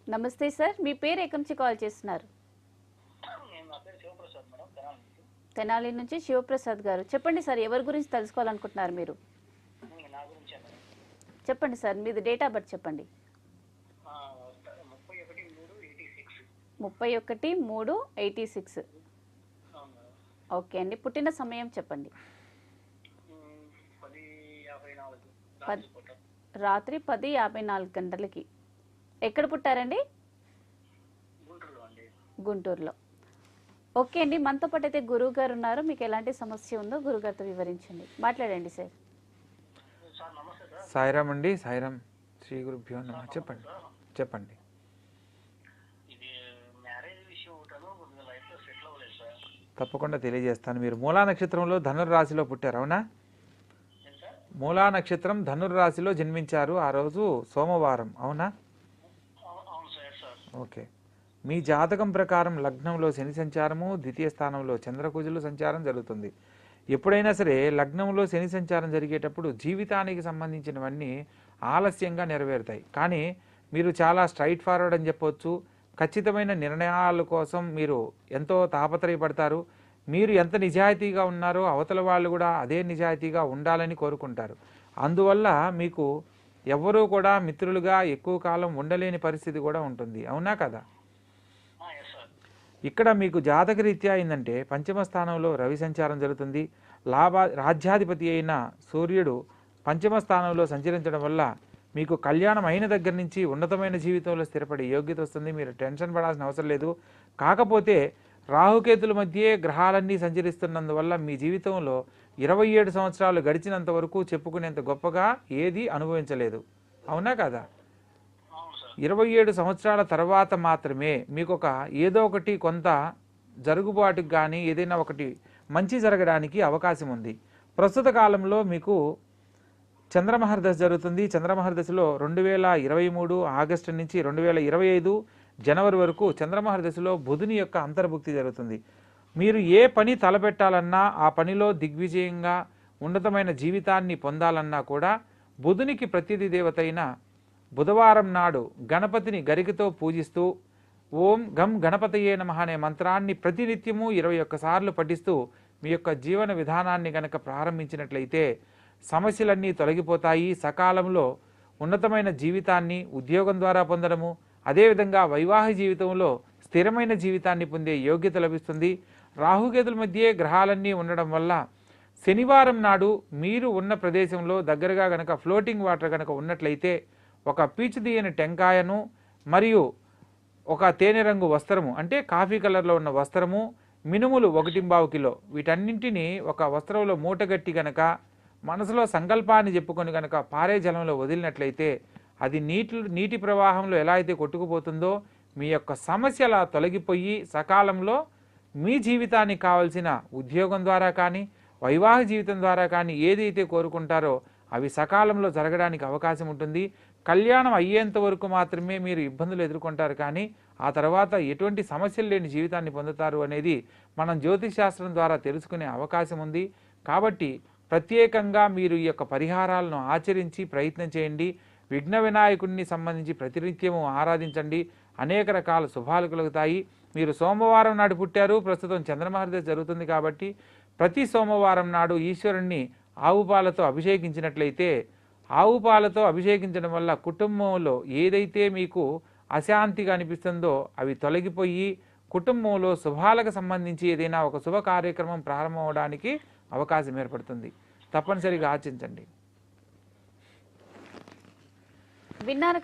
నమస్తే సార్, మీ పేరు ఎక్కడి నుంచి కాల్ చేస్తున్నారు? నా పేరు శివప్రసాద్ మేడం, తెనాలి నుంచి. తెనాలి నుంచి శివప్రసాద్ గారు. చెప్పండి సార్, ఎవరి గురించి తెలుసుకోవాలనుకుంటున్నారు మీరు? నా గురించే మేడం. చెప్పండి సార్, మీది డేట్ ఆఫ్ బర్త్ చెప్పండి. 31/3/86. 31/3/86. అవును మేడం. ఓకే అండి, పుట్టిన సమయం చెప్పండి. 10:54 రాత్రి 10:54 గంటలకి. ఎక్కడ పుట్టారండి? గుంటూరులో అండి. గుంటూరులో. ఓకే అండి, మనతో పాటు అయితే గురువు గారు ఉన్నారు. మీకు ఎలాంటి సమస్య ఉందో గురుగారితో వివరించండి. మాట్లాడండి సార్. సార్ నమస్తే సార్. సాయిరామ్ అండి. సాయిరామ్. శ్రీ గురుభ్యో నమః. చెప్పండి చెప్పండి. ఇది మ్యారేజ్ విషయం ఒకటాను, కొద్దిగా లైఫ్లో సెటిల్ అవ్వలేదు సార్. తప్పకుండా తెలియజేస్తాను. మీరు మూలా నక్షత్రంలో ధనుర్రాశిలో పుట్టారు, అవునా? ఏం సార్? మూలా నక్షత్రం ధనుర్రాశిలో జన్మించారు. ఆ రోజు సోమవారం, అవునా? అవును సార్. ఓకే. మీ జాతకం ప్రకారం లగ్నంలో శని సంచారము, ద్వితీయ స్థానంలో చంద్రకుజులు సంచారం జరుగుతుంది. ఎప్పుడైనా సరే లగ్నంలో శని సంచారం జరిగేటప్పుడు జీవితానికి సంబంధించినవన్నీ ఆలస్యంగా నెరవేరుతాయి. కానీ మీరు చాలా స్ట్రైట్ ఫార్వర్డ్ అని చెప్పొచ్చు. ఖచ్చితమైన నిర్ణయాల కోసం మీరు ఎంతో తాపత్రయపడతారు. మీరు ఎంత నిజాయితీగా ఉన్నారో అవతల వాళ్ళు కూడా అదే నిజాయితీగా ఉండాలని కోరుకుంటారు. అందువల్ల మీకు ఎవరూ కూడా మిత్రులుగా ఎక్కువ కాలం ఉండలేని పరిస్థితి కూడా ఉంటుంది, అవునా కదా? ఇక్కడ మీకు జాతకరీత్యా ఏంటంటే పంచమ స్థానంలో రవి సంచారం జరుగుతుంది. రాజ్యాధిపతి అయిన సూర్యుడు పంచమ స్థానంలో సంచరించడం వల్ల మీకు కళ్యాణం అయిన దగ్గర నుంచి ఉన్నతమైన జీవితంలో స్థిరపడే యోగ్యత వస్తుంది. మీరు టెన్షన్ పడాల్సిన అవసరం లేదు. కాకపోతే రాహుకేతుల మధ్యే గ్రహాలన్నీ సంచరిస్తున్నందువల్ల మీ జీవితంలో 27 సంవత్సరాలు గడిచినంత వరకు చెప్పుకునేంత గొప్పగా ఏది అనుభవించలేదు, అవునా కదా? 27 సంవత్సరాల తర్వాత మాత్రమే మీకు ఒక ఏదో ఒకటి కొంత జరుగుబాటుకు కానీ ఏదైనా ఒకటి మంచి జరగడానికి అవకాశం ఉంది. ప్రస్తుత కాలంలో మీకు చంద్రమహర్దశ జరుగుతుంది. చంద్రమహర్దశలో 2023 ఆగస్టు నుంచి 2025 జనవరి వరకు చంద్రమహర్దశలో బుధుని యొక్క అంతర్భుక్తి జరుగుతుంది. మీరు ఏ పని తలపెట్టాలన్నా ఆ పనిలో దిగ్విజయంగా ఉన్నతమైన జీవితాన్ని పొందాలన్నా కూడా బుధునికి ప్రతినిధి దేవత అయిన బుధవారం నాడు గణపతిని గరికతో పూజిస్తూ ఓం గం గణపతయే నమః అనే మంత్రాన్ని ప్రతినిత్యము 21 సార్లు పఠిస్తూ మీ యొక్క జీవన విధానాన్ని గనక ప్రారంభించినట్లయితే సమస్యలన్నీ తొలగిపోతాయి. సకాలంలో ఉన్నతమైన జీవితాన్ని ఉద్యోగం ద్వారా పొందడము, అదేవిధంగా వైవాహిక జీవితంలో స్థిరమైన జీవితాన్ని పొందే యోగ్యత లభిస్తుంది. రాహుకేతుల మధ్యే గ్రహాలన్నీ ఉండడం వల్ల శనివారం నాడు మీరు ఉన్న ప్రదేశంలో దగ్గరగా గనక ఫ్లోటింగ్ వాటర్ గనక ఉన్నట్లయితే ఒక పీచు తీయని టెంకాయను మరియు ఒక తేనె రంగు వస్త్రము అంటే కాఫీ కలర్లో ఉన్న వస్త్రము, మినుములు 1.25 కిలో వీటన్నింటినీ ఒక వస్త్రంలో మూటగట్టి గనక మనసులో సంకల్పాన్ని చెప్పుకొని గనక పారే జలంలో వదిలినట్లయితే అది నీటి ప్రవాహంలో ఎలా అయితే కొట్టుకుపోతుందో మీ యొక్క సమస్య అలా తొలగిపోయి సకాలంలో మీ జీవితానికి కావాల్సిన ఉద్యోగం ద్వారా కానీ వైవాహిక జీవితం ద్వారా కానీ ఏదైతే కోరుకుంటారో అవి సకాలంలో జరగడానికి అవకాశం ఉంటుంది. కళ్యాణం అయ్యేంత వరకు మాత్రమే మీరు ఇబ్బందులు ఎదుర్కొంటారు, కానీ ఆ తర్వాత ఎటువంటి సమస్యలు లేని జీవితాన్ని పొందుతారు అనేది మనం జ్యోతిష్ శాస్త్రం ద్వారా తెలుసుకునే అవకాశం ఉంది. కాబట్టి ప్రత్యేకంగా మీరు ఈ యొక్క పరిహారాలను ఆచరించి ప్రయత్నం చేయండి. విఘ్న వినాయకుడిని సంబంధించి ప్రతినిత్యము ఆరాధించండి. అనేక రకాల శుభాలు కలుగుతాయి. మీరు సోమవారం నాడు పుట్టారు, ప్రస్తుతం చంద్రమహర్దశ జరుగుతుంది కాబట్టి ప్రతి సోమవారం నాడు ఈశ్వరుణ్ణి ఆవు పాలతో అభిషేకించినట్లయితే ఆవు పాలతో అభిషేకించడం వల్ల కుటుంబంలో ఏదైతే మీకు అశాంతిగా అనిపిస్తుందో అవి తొలగిపోయి కుటుంబంలో శుభాలకు సంబంధించి ఏదైనా ఒక శుభ కార్యక్రమం ప్రారంభం అవడానికి అవకాశం ఏర్పడుతుంది. తప్పనిసరిగా ఆచరించండి. విన్నారు కదా.